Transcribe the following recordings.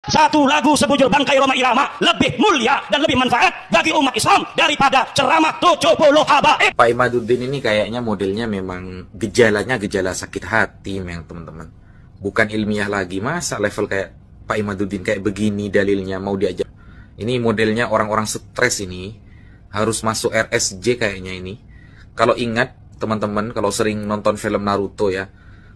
Satu lagu sebujur bangkai Rhoma Irama lebih mulia dan lebih manfaat bagi umat Islam daripada ceramah 70 habaib. Pak Imaduddin ini kayaknya modelnya memang gejalanya gejala sakit hati, memang teman-teman. Bukan ilmiah lagi, masa level kayak Pak Imaduddin kayak begini dalilnya mau diajak. Ini modelnya orang-orang stres ini, harus masuk RSJ kayaknya ini. Kalau ingat teman-teman, kalau sering nonton film Naruto ya,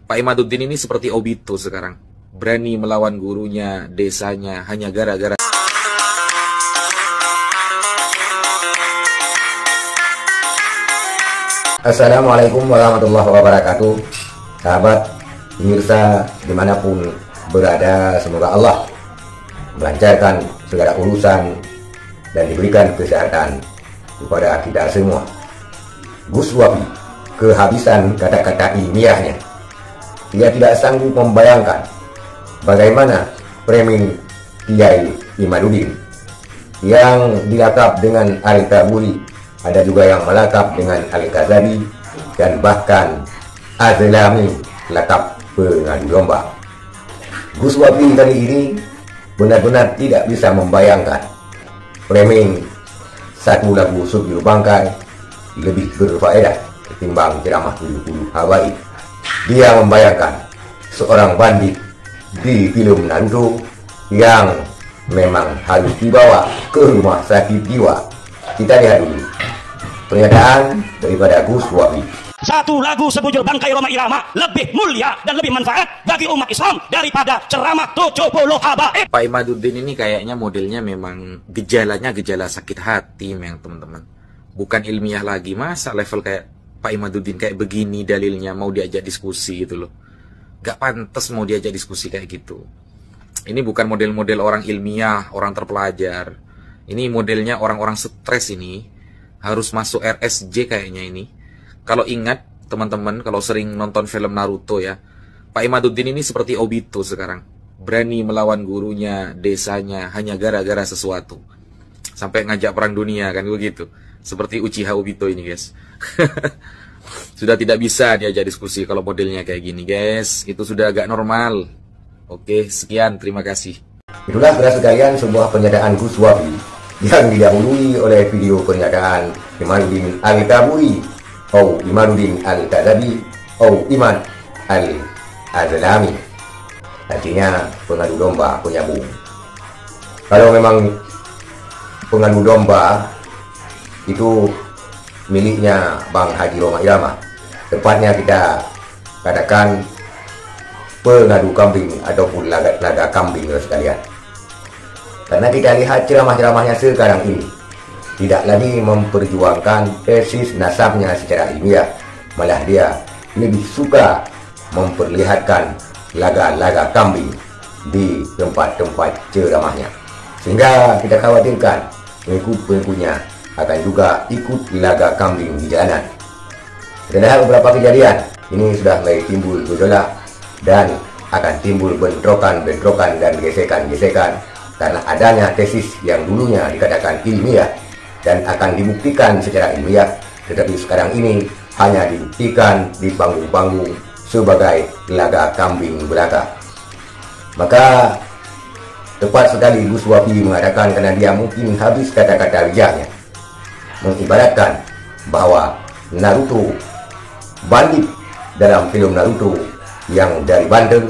Pak Imaduddin ini seperti Obito sekarang. Berani melawan gurunya, desanya, hanya gara-gara Assalamualaikum warahmatullahi wabarakatuh. Sahabat pemirsa dimanapun berada, semoga Allah melancarkan segala urusan dan diberikan kesehatan kepada kita semua. Gus Wafi kehabisan kata-kata ilmiahnya. Dia tidak sanggup membayangkan bagaimana framing Kiai Imaduddin yang dilakap dengan Al-Taburi, ada juga yang melakap dengan Al-Ghazali, dan bahkan Azlami lakap pengadu domba. Gus Wafi kali ini benar-benar tidak bisa membayangkan framing satu lagu Subjul Bangkai lebih berfaedah ketimbang ceramah 70 habaib. Dia membayangkan seorang bandit di film Naruto yang memang harus dibawa ke rumah sakit jiwa. Kita lihat dulu pernyataan daripada Gus Wafi. Satu lagu sebujur bangkai Rhoma Irama lebih mulia dan lebih manfaat bagi umat Islam daripada ceramah 70 habaib. Pak Imaduddin ini kayaknya modelnya memang gejalanya gejala sakit hati, memang teman-teman. Bukan ilmiah lagi, masa level kayak Pak Imaduddin kayak begini dalilnya mau diajak diskusi gitu loh. Gak pantas mau diajak diskusi kayak gitu. Ini bukan model-model orang ilmiah, orang terpelajar. Ini modelnya orang-orang stres ini, harus masuk RSJ kayaknya ini. Kalau ingat teman-teman, kalau sering nonton film Naruto ya, Pak Imaduddin ini seperti Obito sekarang. Berani melawan gurunya, desanya, hanya gara-gara sesuatu. Sampai ngajak perang dunia kan begitu. Seperti Uchiha Obito ini guys. Sudah tidak bisa diajak diskusi kalau modelnya kayak gini guys. Itu sudah agak normal. Oke, sekian, terima kasih. Itulah saudara sekalian sebuah pernyataan Gus Wafi yang didahului oleh video pernyataan Imaduddin Al-Taburi, Imaduddin Al-Ghazali, Iman Al-Azlami. Artinya pengadu domba penyambung. Kalau memang pengadu domba itu miliknya Bang Haji Rhoma Irama, tepatnya kita katakan pengadu kambing ataupun laga kambing sekalian. Karena kita lihat ceramah-ceramahnya sekarang ini tidak lagi memperjuangkan tesis nasabnya secara ilmiah, malah dia lebih suka memperlihatkan laga-laga kambing di tempat-tempat ceramahnya, sehingga kita khawatirkan pengikut-pengikutnya akan juga ikut laga kambing di jalanan. Ada beberapa kejadian ini sudah mulai timbul gejolak dan akan timbul bentrokan dan gesekan-gesekan karena adanya tesis yang dulunya dikatakan ilmiah dan akan dibuktikan secara ilmiah, tetapi sekarang ini hanya dibuktikan di panggung-panggung sebagai laga kambing belaka. Maka tepat sekali Gus Wafi mengatakan, karena dia mungkin habis kata-kata bijaknya, mengibaratkan bahwa Naruto, bandit dalam film Naruto yang dari Banten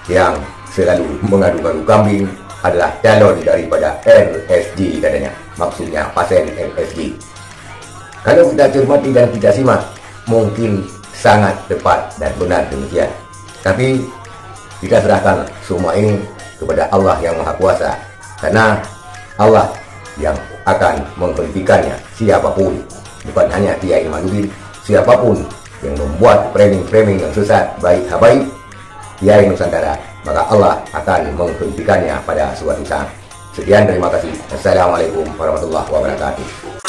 yang selalu mengadu-adu kambing adalah calon daripada RSJ katanya, maksudnya pasien RSJ. Kalau kita cermati dan kita simak, mungkin sangat tepat dan benar demikian. Tapi kita serahkan semua ini kepada Allah yang Maha Kuasa, karena Allah yang akan menghentikannya siapapun, bukan hanya Kiai Imaduddin, siapapun yang membuat framing-framing yang sesat baik habaib Kiai Nusantara, maka Allah akan menghentikannya pada suatu saat. Sekian, terima kasih. Assalamualaikum warahmatullahi wabarakatuh.